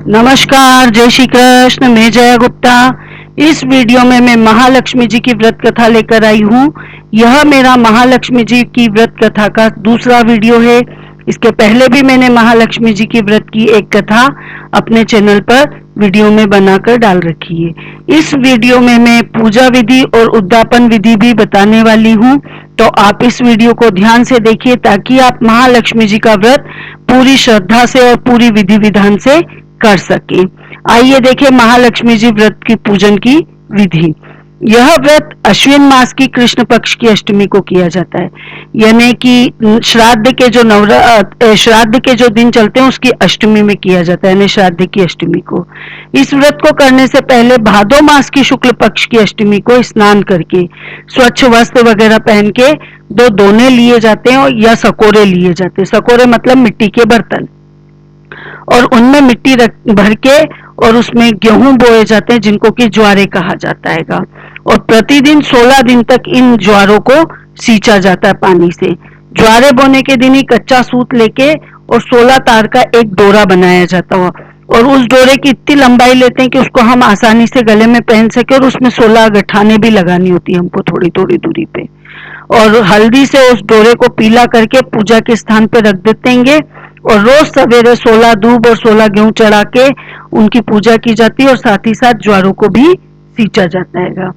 नमस्कार, जय श्री कृष्ण। मैं जया गुप्ता। इस वीडियो में मैं महालक्ष्मी जी की व्रत कथा लेकर आई हूँ। यह मेरा महालक्ष्मी जी की व्रत कथा का दूसरा वीडियो है। इसके पहले भी मैंने महालक्ष्मी जी की व्रत की एक कथा अपने चैनल पर वीडियो में बनाकर डाल रखी है। इस वीडियो में मैं पूजा विधि और उद्यापन विधि भी बताने वाली हूँ, तो आप इस वीडियो को ध्यान से देखिए ताकि आप महालक्ष्मी जी का व्रत पूरी श्रद्धा से और पूरी विधि विधान से कर सके। आइए देखें महालक्ष्मी जी व्रत की पूजन की विधि। यह व्रत अश्विन मास की कृष्ण पक्ष की अष्टमी को किया जाता है, यानी कि श्राद्ध के जो दिन चलते हैं उसकी अष्टमी में किया जाता है, यानी श्राद्ध की अष्टमी को। इस व्रत को करने से पहले भादो मास की शुक्ल पक्ष की अष्टमी को स्नान करके स्वच्छ वस्त्र वगैरह पहन के दो दोने लिए जाते हैं या सकोरे लिए जाते हैं। सकोरे मतलब मिट्टी के बर्तन, और उनमें मिट्टी भर के और उसमें गेहूं बोए जाते हैं जिनको कि ज्वारे कहा जाता है। और प्रतिदिन 16 दिन तक इन ज्वारों को सींचा जाता है पानी से। ज्वारे बोने के दिन ही कच्चा सूत लेके और 16 तार का एक डोरा बनाया जाता है, और उस डोरे की इतनी लंबाई लेते हैं कि उसको हम आसानी से गले में पहन सके, और उसमें 16 गठाने भी लगानी होती है हमको थोड़ी थोड़ी दूरी पे। और हल्दी से उस डोरे को पीला करके पूजा के स्थान पे रख देते हैं, और रोज सवेरे 16 दूब और 16 गेहूं चढ़ा के उनकी पूजा की जाती है, और साथ ही साथ ज्वारों को भी सींचा जाता है।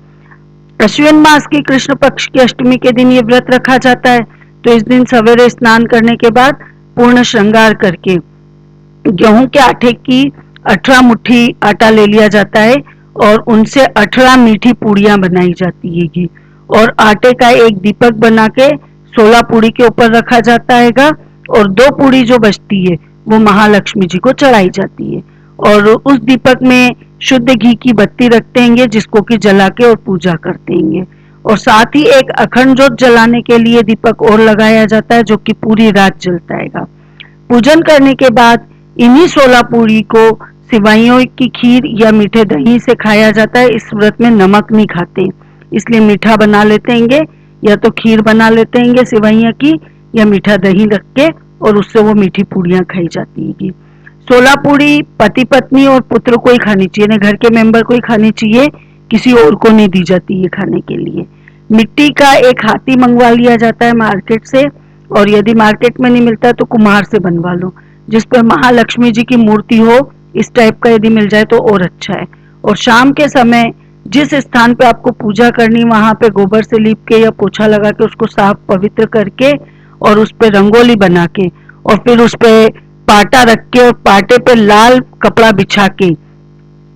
अश्विन मास की कृष्ण पक्ष की अष्टमी के दिन ये व्रत रखा जाता है। तो इस दिन सवेरे स्नान करने के बाद पूर्ण श्रृंगार करके गेहूं के आटे की 18 मुट्ठी आटा ले लिया जाता है, और उनसे 18 मीठी पूड़ियां बनाई जाती है, और आटे का एक दीपक बना के 16 पूड़ी के ऊपर रखा जाता है, और 2 पूड़ी जो बचती है वो महालक्ष्मी जी को चढ़ाई जाती है। और उस दीपक में शुद्ध घी की बत्ती रखते हैं जिसको कि जला के और पूजा करते हैं। और साथ ही एक अखंड जोत जलाने के लिए दीपक और लगाया जाता है जो कि पूरी रात जलता है। पूजन करने के बाद इन्हीं 16 पूड़ी को सिवाइयों की खीर या मीठे दही से खाया जाता है। इस व्रत में नमक नहीं खाते, इसलिए मीठा बना लेते हैं, या तो खीर बना लेते हैं सिवाइयों की, या मीठा दही रख के और उससे वो मीठी पूड़ियां खाई जाती है। 16 पूड़ी पति पत्नी और पुत्र को ही खानी चाहिए, घर के मेंबर को ही खानी चाहिए, किसी और को नहीं दी जाती है खाने के लिए। मिट्टी का एक हाथी मंगवा लिया जाता है मार्केट से, और यदि मार्केट में नहीं मिलता तो कुम्हार से बनवा लो, जिस पर महालक्ष्मी जी की मूर्ति हो। इस टाइप का यदि मिल जाए तो और अच्छा है। और शाम के समय जिस स्थान पे आपको पूजा करनी वहां पे गोबर से लीप के या पोछा लगा के उसको साफ पवित्र करके और उस पे रंगोली बना के और फिर उस पे पाटा रख के और पाटे पे लाल कपड़ा बिछा के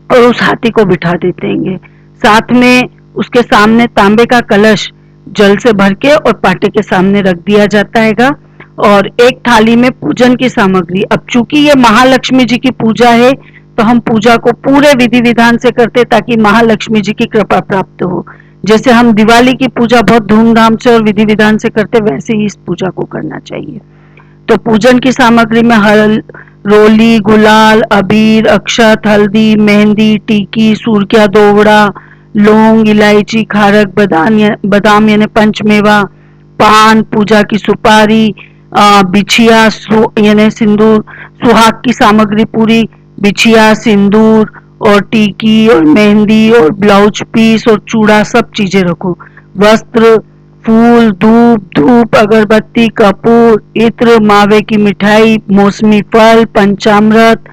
और उस हाथी को बिठा देते हैं। साथ में उसके सामने तांबे का कलश जल से भर के और पाटे के सामने रख दिया जाता है, और एक थाली में पूजन की सामग्री। अब चूंकि ये महालक्ष्मी जी की पूजा है तो हम पूजा को पूरे विधि विधान से करते ताकि महालक्ष्मी जी की कृपा प्राप्त हो। जैसे हम दिवाली की पूजा बहुत धूमधाम से और विधि विधान से करते, वैसे ही इस पूजा को करना चाहिए। तो पूजन की सामग्री में रोली, गुलाल, अबीर, अक्षत, हल्दी, मेहंदी, टीकी, सूरकिया दोवड़ा, लौंग, इलायची, खारक, बादाम यानी पंचमेवा, पान, पूजा की सुपारी, बिछिया यानी सिंदूर, सुहाग की सामग्री पूरी, बिछिया, सिंदूर और टीकी और मेहंदी और ब्लाउज पीस और चूड़ा, सब चीजें रखो। वस्त्र, फूल, धूप, अगरबत्ती, कपूर, इत्र, मावे की मिठाई, मौसमी फल, पंचामृत,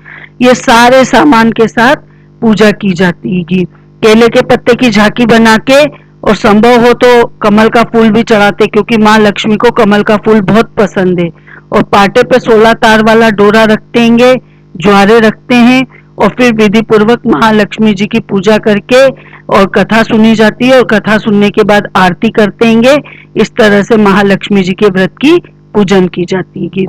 ये सारे सामान के साथ पूजा की जाती है। केले के पत्ते की झांकी बना के और संभव हो तो कमल का फूल भी चढ़ाते, क्योंकि माँ लक्ष्मी को कमल का फूल बहुत पसंद है। और पाटे पे 16 तार वाला डोरा रखते हैं, ज्वारे रखते हैं, और फिर विधि पूर्वक महालक्ष्मी जी की पूजा करके और कथा सुनी जाती है, और कथा सुनने के बाद आरती करते हैं। इस तरह से महालक्ष्मी जी के व्रत की पूजन की जाती है।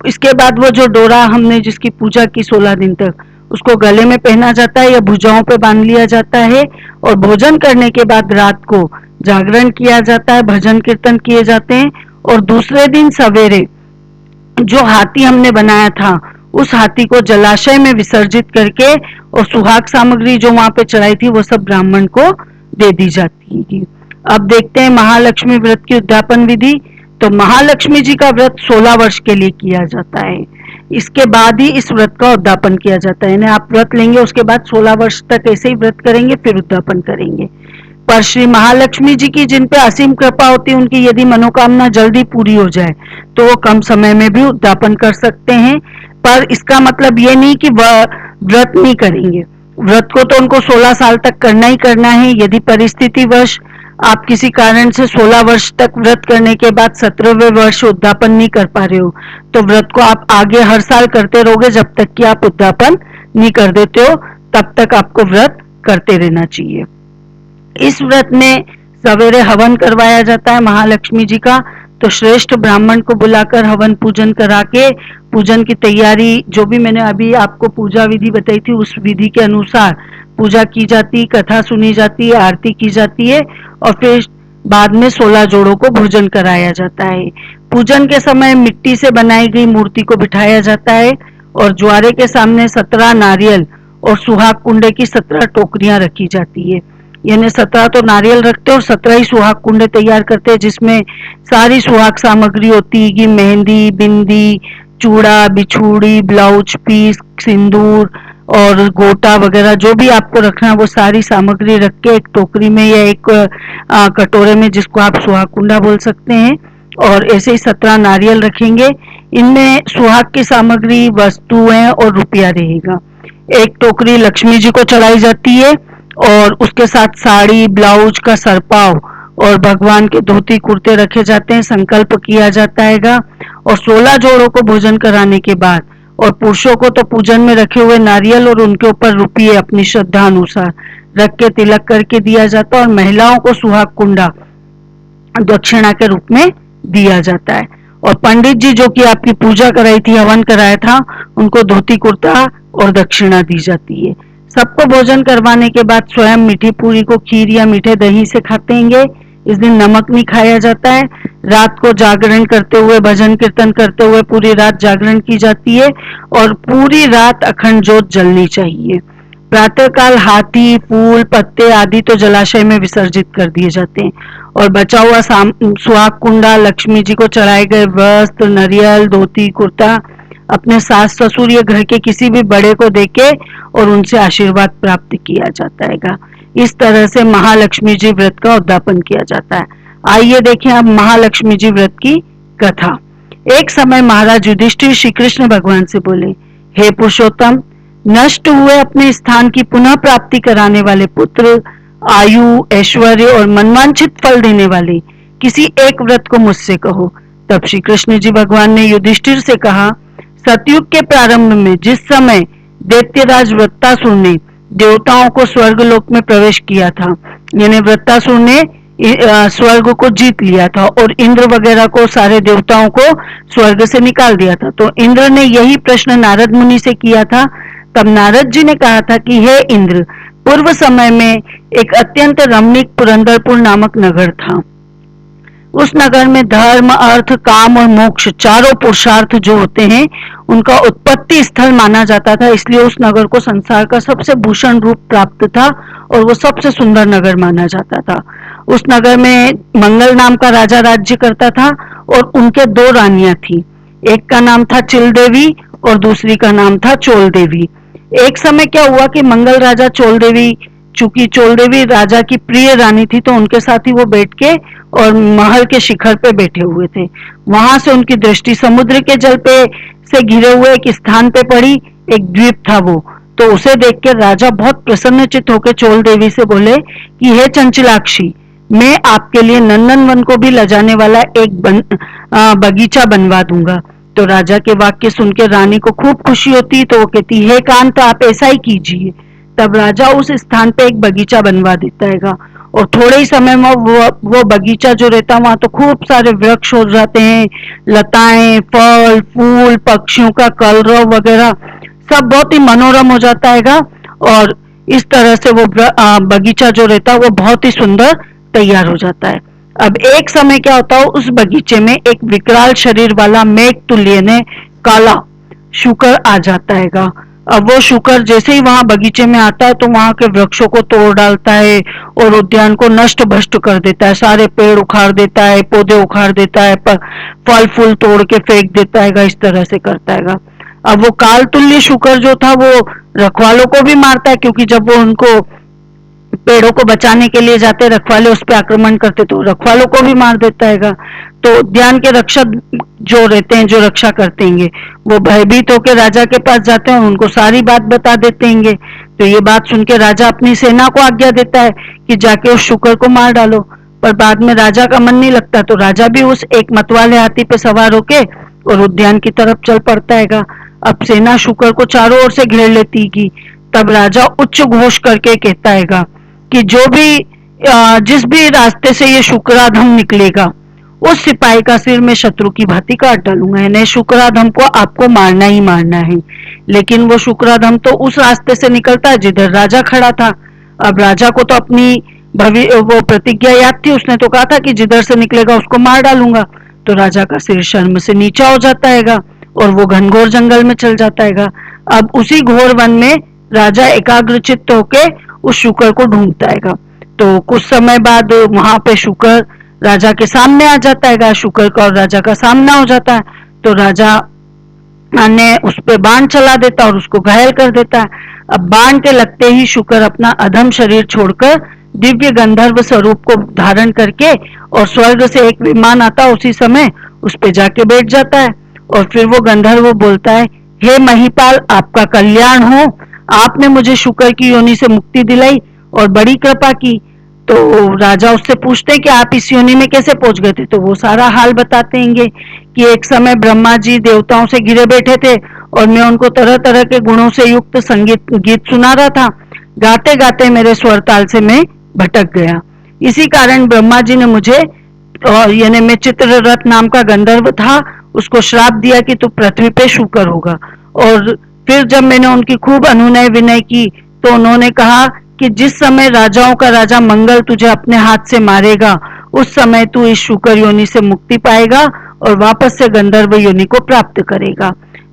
इसके बाद वो जो डोरा हमने जिसकी पूजा की 16 दिन तक, उसको गले में पहना जाता है या भुजाओं पे बांध लिया जाता है। और भोजन करने के बाद रात को जागरण किया जाता है, भजन कीर्तन किए जाते हैं, और दूसरे दिन सवेरे जो हाथी हमने बनाया था उस हाथी को जलाशय में विसर्जित करके और सुहाग सामग्री जो वहां पे चढ़ाई थी वो सब ब्राह्मण को दे दी जाती है। अब देखते हैं महालक्ष्मी व्रत की उद्यापन विधि। तो महालक्ष्मी जी का व्रत 16 वर्ष के लिए किया जाता है। इसके बाद ही इस व्रत का उद्यापन किया जाता है। यानी आप व्रत लेंगे, उसके बाद 16 वर्ष तक ऐसे ही व्रत करेंगे, फिर उद्यापन करेंगे। पर श्री महालक्ष्मी जी की जिन पे असीम कृपा होती है, उनकी यदि मनोकामना जल्दी पूरी हो जाए तो वो कम समय में भी उद्यापन कर सकते हैं। पर इसका मतलब ये नहीं कि वह व्रत नहीं करेंगे। व्रत को तो उनको 16 साल तक करना ही करना है। यदि परिस्थितिवश आप किसी कारण से 16 वर्ष तक व्रत करने के बाद 17वें वर्ष उद्यापन नहीं कर पा रहे हो, तो व्रत को आप आगे हर साल करते रहोगे जब तक कि आप उद्यापन नहीं कर देते हो, तब तक आपको व्रत करते रहना चाहिए। इस व्रत में सवेरे हवन करवाया जाता है महालक्ष्मी जी का। तो श्रेष्ठ ब्राह्मण को बुलाकर हवन पूजन करा के, पूजन की तैयारी जो भी मैंने अभी आपको पूजा विधि बताई थी उस विधि के अनुसार पूजा की जाती, कथा सुनी जाती है, आरती की जाती है और फिर बाद में 16 जोड़ों को भोजन कराया जाता है। पूजन के समय मिट्टी से बनाई गई मूर्ति को बिठाया जाता है और ज्वारे के सामने 17 नारियल और सुहाग कुंडे की 17 टोकरियां रखी जाती है। यानी 17 तो नारियल रखते और 17 ही सुहाग कुंडे तैयार करते हैं, जिसमें सारी सुहाग सामग्री होती है कि मेहंदी, बिंदी, चूड़ा, बिछूड़ी, ब्लाउज पीस, सिंदूर और गोटा वगैरह जो भी आपको रखना है वो सारी सामग्री रख के एक टोकरी में या एक कटोरे में, जिसको आप सुहाग कुंडा बोल सकते हैं, और ऐसे ही 17 नारियल रखेंगे। इनमें सुहाग की सामग्री, वस्तुएं और रुपया रहेगा। एक टोकरी लक्ष्मी जी को चढ़ाई जाती है और उसके साथ साड़ी, ब्लाउज का सरपाव और भगवान के धोती कुर्ते रखे जाते हैं। संकल्प किया जाता है और 16 जोड़ों को भोजन कराने के बाद और पुरुषों को तो पूजन में रखे हुए नारियल और उनके ऊपर रुपये अपनी श्रद्धा अनुसार रख के तिलक करके दिया जाता है और महिलाओं को सुहाग कुंडा दक्षिणा के रूप में दिया जाता है। और पंडित जी जो कि आपकी पूजा कराई थी, हवन कराया था, उनको धोती कुर्ता और दक्षिणा दी जाती है। सबको भोजन करवाने के बाद स्वयं मीठी पूरी को खीर या मीठे दही से खाते हैं। इस दिन नमक नहीं खाया जाता है। रात को जागरण करते हुए, भजन कीर्तन करते हुए पूरी रात जागरण की जाती है और पूरी रात अखंड ज्योत जलनी चाहिए। प्रातःकाल हाथी, फूल, पत्ते आदि तो जलाशय में विसर्जित कर दिए जाते हैं और बचा हुआ सुहाग कुंडा, लक्ष्मी जी को चढ़ाए गए वस्त्र, नारियल, धोती, कुर्ता अपने सास ससुर या घर के किसी भी बड़े को देके और उनसे आशीर्वाद प्राप्त किया जाता है। इस तरह से महालक्ष्मी जी व्रत का उद्यापन किया जाता है। आइए देखें अब महालक्ष्मी जी व्रत की कथा। एक समय महाराज युधिष्ठिर श्री कृष्ण भगवान से बोले, हे पुरुषोत्तम, नष्ट हुए अपने स्थान की पुनः प्राप्ति कराने वाले पुत्र, आयु, ऐश्वर्य और मनवांछित फल देने वाले किसी एक व्रत को मुझसे कहो। तब श्री कृष्ण जी भगवान ने युधिष्ठिर से कहा, सतयुग के प्रारंभ में जिस समय दैत्यराज वृत्तासुर ने देवताओं को स्वर्गलोक में प्रवेश किया था, यानी वृत्तासुर ने स्वर्ग को जीत लिया था और इंद्र वगैरह को, सारे देवताओं को स्वर्ग से निकाल दिया था। तो इंद्र ने यही प्रश्न नारद मुनि से किया था। तब नारद जी ने कहा था कि हे इंद्र, पूर्व समय में एक अत्यंत रमणीक पुरंदरपुर नामक नगर था। उस नगर में धर्म, अर्थ, काम और मोक्ष चारों पुरुषार्थ जो होते हैं उनका उत्पत्ति स्थल माना जाता था। इसलिए उस नगर को संसार का सबसे भूषण रूप प्राप्त था और वो सबसे सुंदर नगर माना जाता था। उस नगर में मंगल नाम का राजा राज्य करता था और उनके 2 रानियां थी। एक का नाम था चिल देवी और दूसरी का नाम था चोल देवी। एक समय क्या हुआ कि मंगल राजा चोल देवी, चूंकि चोल देवी राजा की प्रिय रानी थी, तो उनके साथ ही वो बैठ के और महल के शिखर पे बैठे हुए थे। वहां से उनकी दृष्टि समुद्र के जल पे से घिरे हुए एक स्थान पे पड़ी। एक द्वीप था वो, तो उसे देख के राजा बहुत प्रसन्नचित होकर चोल देवी से बोले कि हे चंचलाक्षी, मैं आपके लिए नंदनवन को भी लजाने वाला एक बगीचा बनवा दूंगा। तो राजा के वाक्य सुन के रानी को खूब खुशी होती, तो वो कहती, हे कांत, आप ऐसा ही कीजिए। तब राजा उस स्थान पे एक बगीचा बनवा देता है और थोड़े ही समय में वो बगीचा जो रहता है वहां तो खूब सारे वृक्ष हो जाते हैं, लताएं, फल, फूल, पक्षियों का कलरव वगैरह सब बहुत ही मनोरम हो जाता है और इस तरह से वो बगीचा जो रहता है वो बहुत ही सुंदर तैयार हो जाता है। अब एक समय क्या होता है, उस बगीचे में एक विकराल शरीर वाला मेघ तुल्य ने काला शुकर आ जाता है। अब वो शुकर जैसे ही वहां बगीचे में आता है तो वहां के वृक्षों को तोड़ डालता है और उद्यान को नष्ट भ्रष्ट कर देता है। सारे पेड़ उखाड़ देता है, पौधे उखाड़ देता है, फल फूल तोड़ के फेंक देता है, इस तरह से करता है। अब वो काल तुल्य शुकर जो था वो रखवालों को भी मारता है, क्योंकि जब वो उनको पेड़ों को बचाने के लिए जाते रखवाले उस पर आक्रमण करते तो रखवालों को भी मार देता है। तो उद्यान के रक्षक जो रहते हैं, जो रक्षा करते हैं, वो भयभीत होकर राजा के पास जाते हैं और उनको सारी बात बता देते हैं। तो ये बात सुन के राजा अपनी सेना को आज्ञा देता है कि जाके उस शुकर को मार डालो। पर बाद में राजा का मन नहीं लगता, तो राजा भी उस एक मतवाले हाथी पे सवार होके और उद्यान की तरफ चल पड़ता है। अब सेना शुकर को चारों ओर से घेर लेती है। तब राजा उच्च घोष करके कहता है कि जो भी जिस भी रास्ते से ये शुक्राधम निकलेगा उस सिपाही का सिर में शत्रु की भांति काट डालूंगा। यानी शुक्राधम को आपको मारना ही मारना है। लेकिन वो शुक्राधम तो उस रास्ते से निकलता है जिधर राजा खड़ा था। अब राजा को तो अपनी वो प्रतिज्ञा याद थी, उसने तो कहा था कि जिधर से निकलेगा उसको मार डालूंगा। तो राजा का सिर शर्म से नीचा हो जाता है और वो घनघोर जंगल में चल जाता है। अब उसी घोर वन में राजा एकाग्रचित्त होके उस शुकर को ढूंढता है। तो कुछ समय बाद वहां पे शुकर राजा के सामने आ जाता है। शुकर का और राजा का सामना हो जाता है। तो राजा ने उस पे बाण चला देता और उसको घायल कर देता है। अब बाण के लगते ही शुकर अपना अधम शरीर छोड़कर दिव्य गंधर्व स्वरूप को धारण करके और स्वर्ग से एक विमान आता उसी समय उस पे जाके बैठ जाता है। और फिर वो गंधर्व बोलता है, हे महिपाल, आपका कल्याण हो, आपने मुझे शुकर की योनि से मुक्ति दिलाई और बड़ी कृपा की। तो राजा उससे पूछते हैं कि आप इस योनि में कैसे पहुंच गए थे। तो वो सारा हाल बताते हैं कि एक समय ब्रह्मा जी देवताओं से घिरे बैठे थे और मैं उनको तरह तरह के गुणों से युक्त संगीत गीत सुना रहा था। गाते गाते मेरे स्वर ताल से मैं भटक गया। इसी कारण ब्रह्मा जी ने मुझे, यानी मैं चित्ररथ नाम का गंधर्व था, उसको श्राप दिया कि तू पृथ्वी पे शुकर होगा। और फिर जब मैंने उनकी खूब अनुनय विनय की तो उन्होंने कहा कि जिस समय राजाओं का राजा मंगल तुझे अपने हाथ से मारेगा उस समय तू इस शुकर योनि से मुक्ति पाएगा और वापस से गंधर्व योनि को प्राप्त करेगा।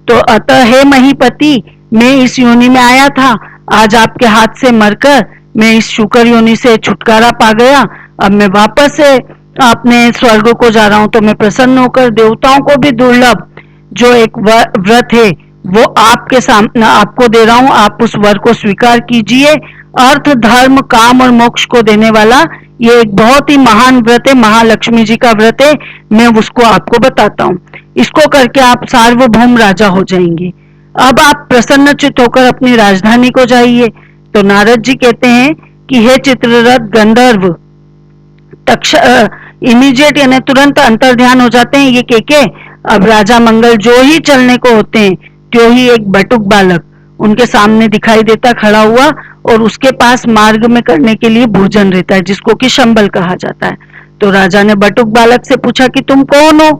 तो अतः हे महीपति, मैं इस योनि में आया था, आज आपके हाथ से मरकर मैं इस शुकर योनि से छुटकारा पा गया। अब मैं वापस से अपने स्वर्ग को जा रहा हूं। तो मैं प्रसन्न होकर देवताओं को भी दुर्लभ जो एक व्रत है वो आपके सामने आपको दे रहा हूं, आप उस वर को स्वीकार कीजिए। अर्थ, धर्म, काम और मोक्ष को देने वाला ये एक बहुत ही महान व्रत है, महालक्ष्मी जी का व्रत है। मैं उसको आपको बताता हूँ। इसको करके आप सार्वभौम राजा हो जाएंगे। अब आप प्रसन्न चित्त होकर अपनी राजधानी को जाइए। तो नारद जी कहते हैं कि हे चित्ररथ गंधर्व, इमीडिएट यानी तुरंत अंतर ध्यान हो जाते हैं ये के। अब राजा मंगल जो ही चलने को होते हैं त्यों ही एक बटुक बालक उनके सामने दिखाई देता खड़ा हुआ और उसके पास मार्ग में करने के लिए भोजन रहता है जिसको कि शंबल कहा जाता है। तो राजा ने बटुक बालक से पूछा कि तुम कौन हो,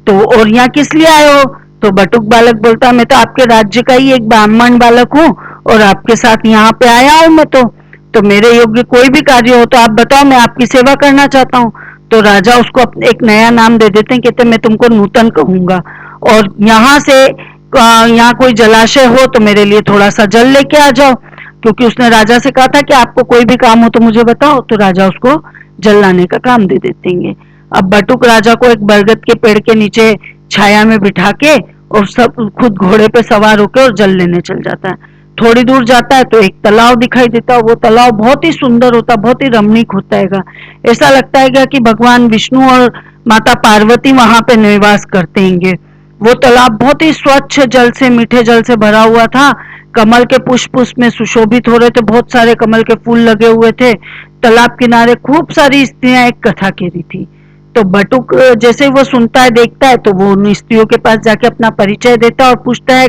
तो और यहाँ किस लिए आए हो। तो बटुक बालक बोलता, मैं तो आपके राज्य का ही एक ब्राह्मण बालक हूँ और आपके साथ यहाँ पे आया हूँ मैं। तो मेरे योग्य कोई भी कार्य हो तो आप बताओ, मैं आपकी सेवा करना चाहता हूँ। तो राजा उसको एक नया नाम दे देते हैं, कहते मैं तुमको नूतन कहूंगा और यहाँ से यहाँ कोई जलाशय हो तो मेरे लिए थोड़ा सा जल लेके आ जाओ, क्योंकि उसने राजा से कहा था कि आपको कोई भी काम हो तो मुझे बताओ। तो राजा उसको जल लाने का काम दे देते हैं। अब बटुक राजा को एक बरगद के पेड़ के नीचे छाया में बिठा के और सब खुद घोड़े पे सवार होकर और जल लेने चल जाता है। थोड़ी दूर जाता है तो एक तालाब दिखाई देता है। वो तालाब बहुत ही सुंदर होता, बहुत ही रमणीक होता है। ऐसा लगता है कि भगवान विष्णु और माता पार्वती वहां पे निवास करते हैं। वो तालाब बहुत ही स्वच्छ जल से, मीठे जल से भरा हुआ था। कमल के पुष्प उसमें सुशोभित हो रहे थे, बहुत सारे कमल के फूल लगे हुए थे। तालाब किनारे खूब सारी स्त्रियां एक कथा कह रही थी। तो बटुक जैसे वो सुनता है, देखता है, तो वो उन स्त्रियों के पास जाके अपना परिचय देता है और पूछता है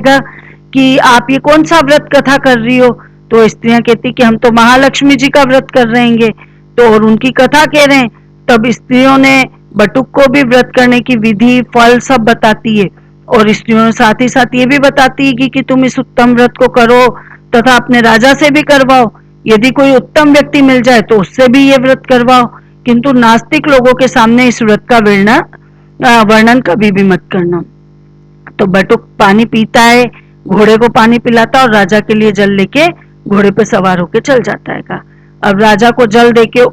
कि आप ये कौन सा व्रत कथा कर रही हो। तो स्त्रियां कहती कि हम तो महालक्ष्मी जी का व्रत कर रहे हैं, तो और उनकी कथा कह रहे हैं। तब स्त्रियों ने बटुक को भी व्रत करने की विधि, फल सब बताती है और स्त्रियों साथ ही साथ ये भी बताती है कि तुम इस उत्तम व्रत को करो तथा अपने राजा से भी करवाओ। यदि कोई उत्तम व्यक्ति मिल जाए तो उससे भी ये व्रत करवाओ, किंतु नास्तिक लोगों के सामने इस व्रत का वर्णन कभी भी मत करना। तो बटुक पानी पीता है, घोड़े को पानी पिलाता और राजा के लिए जल लेके घोड़े पे सवार होके चल जाता है। अब राजा को जल देके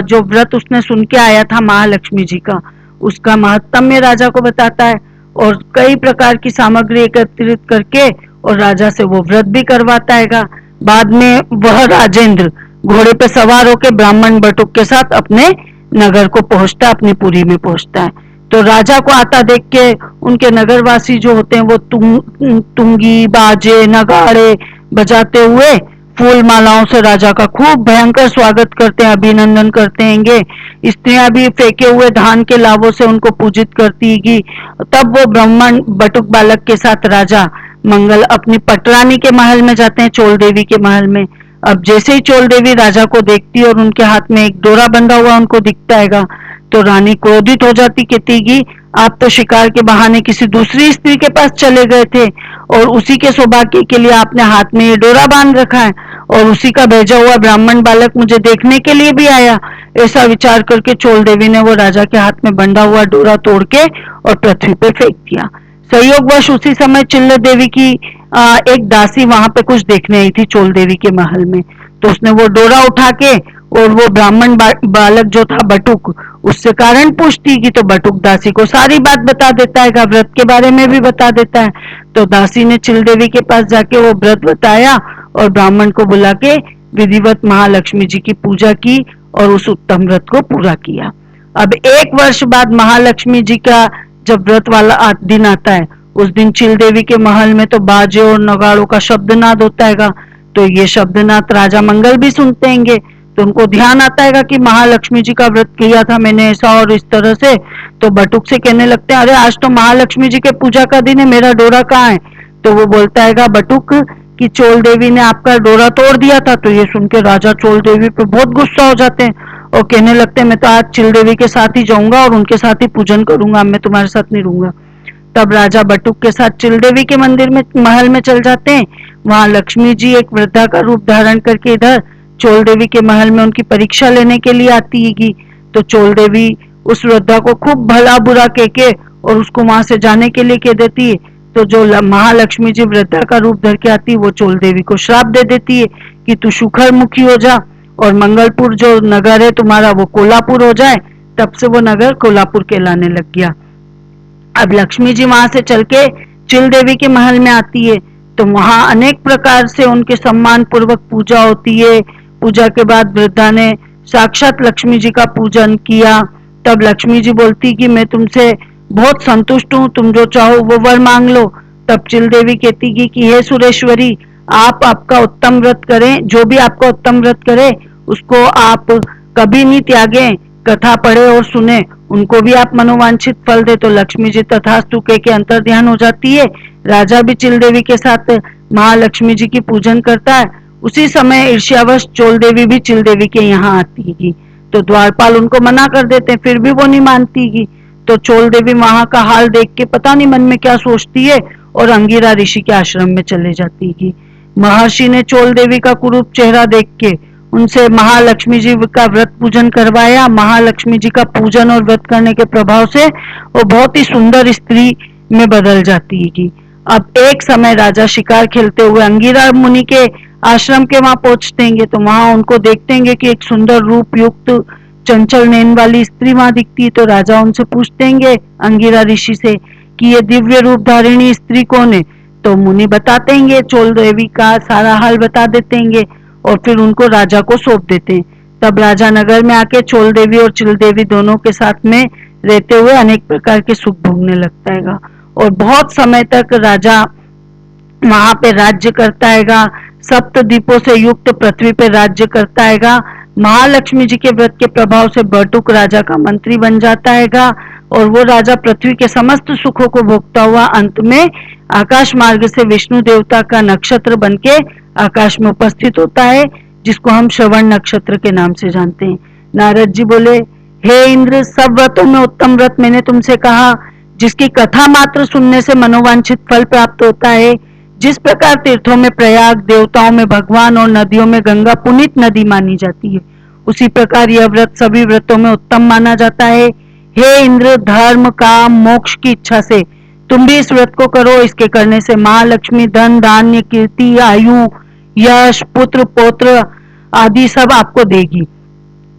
जो व्रत उसने सुन के आया था महालक्ष्मी जी का, उसका महत्म्य राजा को बताता है और कई प्रकार की सामग्री एकत्रित करके और राजा से वो व्रत भी करवाता है। बाद में वह राजेंद्र घोड़े पे सवार होकर ब्राह्मण बटुक के साथ अपने नगर को पहुंचता है, अपनी पुरी में पहुंचता है। तो राजा को आता देख के उनके नगरवासी जो होते हैं वो तुंगी बाजे नगाड़े बजाते हुए फूल मालाओं से राजा का खूब भयंकर स्वागत करते हैं, अभिनंदन करते हैं। स्त्रियां भी फेंके हुए धान के लावों से उनको पूजित करती है। तब वो ब्राह्मण बटुक बालक के साथ राजा मंगल अपनी पटरानी के महल में जाते हैं, चोल देवी के महल में। अब जैसे ही चोल देवी राजा को देखती है और उनके हाथ में एक डोरा बंधा हुआ उनको दिखता है, तो रानी क्रोधित हो जाती, कहती कि आप तो शिकार के बहाने किसी दूसरी स्त्री के पास चले गए थे और उसी के सौभाग्य के लिए आपने हाथ में ये डोरा बांध रखा है और उसी का भेजा हुआ ब्राह्मण बालक मुझे देखने के लिए भी आया। ऐसा विचार करके चोल देवी ने वो राजा के हाथ में बंधा हुआ डोरा तोड़ के और पृथ्वी पे फेंक दिया। संयोगवश उसी समय चिल्ल देवी की एक दासी वहां पे कुछ देखने आई थी चोल देवी के महल में, तो उसने वो डोरा उठा के और वो ब्राह्मण बालक जो था बटुक उससे कारण पूछती कि तो बटुक दासी को सारी बात बता देता है, व्रत के बारे में भी बता देता है। तो दासी ने चिल देवी के पास जाके वो व्रत बताया और ब्राह्मण को बुला के विधिवत महालक्ष्मी जी की पूजा की और उस उत्तम व्रत को पूरा किया। अब 1 वर्ष बाद महालक्ष्मी जी का जब व्रत वाला दिन आता है, उस दिन चिल देवी के महल में तो बाजे और नगाड़ों का शब्दनाद होता है। तो ये शब्दनाद राजा मंगल भी सुनते हैं, तो उनको ध्यान आता है कि महालक्ष्मी जी का व्रत किया था मैंने ऐसा और इस तरह से। तो बटुक से कहने लगते हैं, अरे आज तो महालक्ष्मी जी के पूजा का दिन है, मेरा डोरा कहाँ है? तो वो बोलता है बटुक कि चोल देवी ने आपका डोरा तोड़ दिया था। तो ये सुन के राजा चोल देवी पे बहुत गुस्सा हो जाते हैं और कहने लगते हैं, मैं तो आज चिल देवी के साथ ही जाऊंगा और उनके साथ ही पूजन करूंगा, मैं तुम्हारे साथ नहीं रहूंगा। तब राजा बटुक के साथ चिल देवी के मंदिर में महल में चल जाते हैं। वहां लक्ष्मी जी एक वृद्धा का रूप धारण करके इधर चोल देवी के महल में उनकी परीक्षा लेने के लिए आती है। तो चोल देवी उस वृद्धा को खूब भला बुरा कह के और उसको वहां से जाने के लिए कह देती है। तो जो महालक्ष्मी जी वृद्धा का रूप धर के आती है वो चोल देवी को श्राप दे देती है कि तू सुखर मुखी हो जा और मंगलपुर जो नगर है तुम्हारा वो कोल्हापुर हो जाए। तब से वो नगर कोल्हापुर कहलाने लग गया। अब लक्ष्मी जी वहां से चल के चिल देवी के महल में आती है, तो वहां अनेक प्रकार से उनके सम्मान पूर्वक पूजा होती है। पूजा के बाद वृद्धा ने साक्षात लक्ष्मी जी का पूजन किया। तब लक्ष्मी जी बोलती कि मैं तुमसे बहुत संतुष्ट हूँ, तुम जो चाहो वो वर मांग लो। तब चिल देवी कहती कि हे सुरेश्वरी, आप आपका उत्तम व्रत करें, जो भी आपका उत्तम व्रत करे उसको आप कभी नहीं त्यागे, कथा पढ़े और सुने, उनको भी आप मनोवांछित फल दे। तो लक्ष्मी जी तथास्तु कह के अंतर ध्यान हो जाती है। राजा भी चिल देवी के साथ महालक्ष्मी जी की पूजन करता है। उसी समय ईर्ष्यावश चोल देवी भी चिल देवी के यहाँ आती है। तो द्वारपाल उनको मना कर देते हैं, फिर भी वो नहीं मानती है। तो चोल देवी वहां का हाल देख के पता नहीं मन में क्या सोचती है और अंगिरा ऋषि के आश्रम में चले जाती है। महर्षि ने चोल देवी का कुरूप चेहरा देख के उनसे महालक्ष्मी जी का व्रत पूजन करवाया। महालक्ष्मी जी का पूजन और व्रत करने के प्रभाव से वो बहुत ही सुंदर स्त्री में बदल जाती है। अब एक समय राजा शिकार खेलते हुए अंगिरा मुनि के आश्रम के वहां पहुंचते हैं। तो वहां उनको देखते हैं कि एक सुंदर रूप युक्त चंचल नैन वाली स्त्री वहां दिखती है। तो राजा उनसे पूछते हैं अंगिरा ऋषि से कि ये दिव्य रूप धारिणी स्त्री कौन है? तो मुनि बताते हैं, चोल देवी का सारा हाल बता देते हैं और फिर उनको राजा को सौंप देते हैं। तब राजा नगर में आके चोल देवी और चिल देवी दोनों के साथ में रहते हुए अनेक प्रकार के सुख भोगने लगता है और बहुत समय तक राजा वहां पे राज्य करता है। सप्त द्वीपों से युक्त पृथ्वी पे राज्य करता है। महालक्ष्मी जी के व्रत के प्रभाव से बटुक राजा का मंत्री बन जाता है और वो राजा पृथ्वी के समस्त सुखों को भोगता हुआ अंत में आकाश मार्ग से विष्णु देवता का नक्षत्र बनके आकाश में उपस्थित होता है, जिसको हम श्रवण नक्षत्र के नाम से जानते हैं। नारद जी बोले, हे इंद्र, सब व्रतों में उत्तम व्रत मैंने तुमसे कहा, जिसकी कथा मात्र सुनने से मनोवांछित फल प्राप्त होता है। जिस प्रकार तीर्थों में प्रयाग, देवताओं में भगवान और नदियों में गंगा पुनीत नदी मानी जाती है, उसी प्रकार यह व्रत सभी व्रतों में उत्तम माना जाता है। हे इंद्र, धर्म, काम, मोक्ष की इच्छा से तुम भी इस व्रत को करो। इसके करने से महालक्ष्मी धन, धान्य, कीर्ति, आयु, यश, पुत्र, पौत्र आदि सब आपको देगी।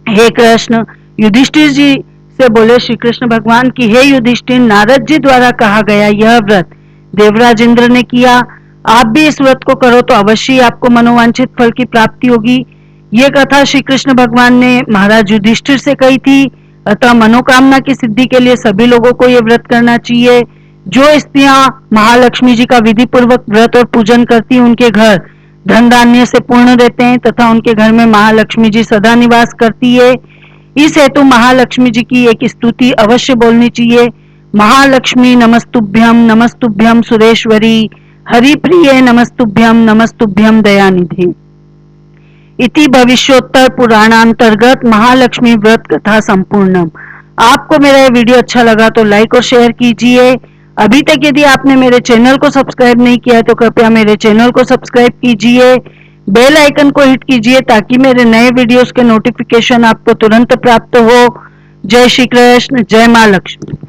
हे कृष्ण, युधिष्ठिर जी से बोले श्री कृष्ण भगवान की हे युधिष्ठिर, नारद जी द्वारा कहा गया यह व्रत देवराज इंद्र ने किया, आप भी इस व्रत को करो तो अवश्य ही आपको मनोवांछित फल की प्राप्ति होगी। ये कथा श्री कृष्ण भगवान ने महाराज युधिष्ठिर से कही थी। अतः मनोकामना की सिद्धि के लिए सभी लोगों को ये व्रत करना चाहिए। जो स्त्रियां महालक्ष्मी जी का विधि पूर्वक व्रत और पूजन करती उनके घर धन धान्य से पूर्ण रहते हैं तथा उनके घर में महालक्ष्मी जी सदा निवास करती है। इस हेतु महालक्ष्मी जी की एक स्तुति अवश्य बोलनी चाहिए। महालक्ष्मी नमस्तुभ्यम सुरेश्वरी, हरिप्रिय नमस्तुभ्यम दयानिधि। इति भविष्योत्तर पुराणांतर्गत महालक्ष्मी व्रत कथा संपूर्णम। आपको मेरा ये वीडियो अच्छा लगा तो लाइक और शेयर कीजिए। अभी तक यदि आपने मेरे चैनल को सब्सक्राइब नहीं किया है तो कृपया मेरे चैनल को सब्सक्राइब कीजिए, बेल आइकन को हिट कीजिए ताकि मेरे नए वीडियोस के नोटिफिकेशन आपको तुरंत प्राप्त हो। जय श्री कृष्ण, जय मां लक्ष्मी।